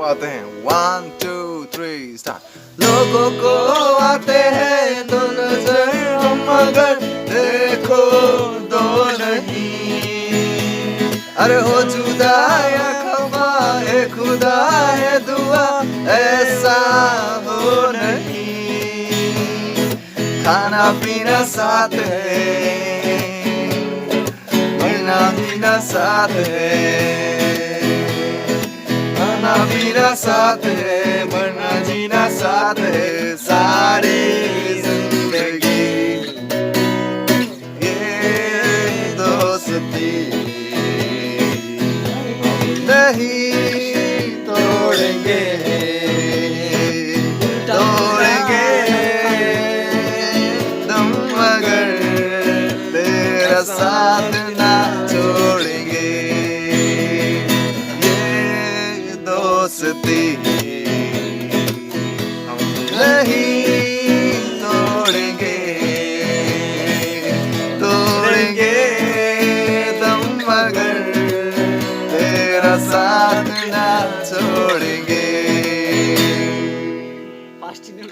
आते हैं 1 2 3 स्टार्ट। लोगों को आते हैं दो नजर हम मगर देखो दो नहीं। अरे हो जुदा या खफा है खुदा है दुआ ऐसा हो नहीं। खाना पीना साथ है मरना पीना साथ है। खाना पीना साथ है मरना जीना साथ है। सारी जिंदगी ये दोस्ती नहीं तोड़ेंगे तोड़ेंगे तुम मगर तेरा साथ ना छोड़ेंगे। ये दोस्ती हम नहीं तोड़ेंगे तोड़ेंगे तुम मगर तेरा साथ ना छोड़ेंगे। फास्ट नहीं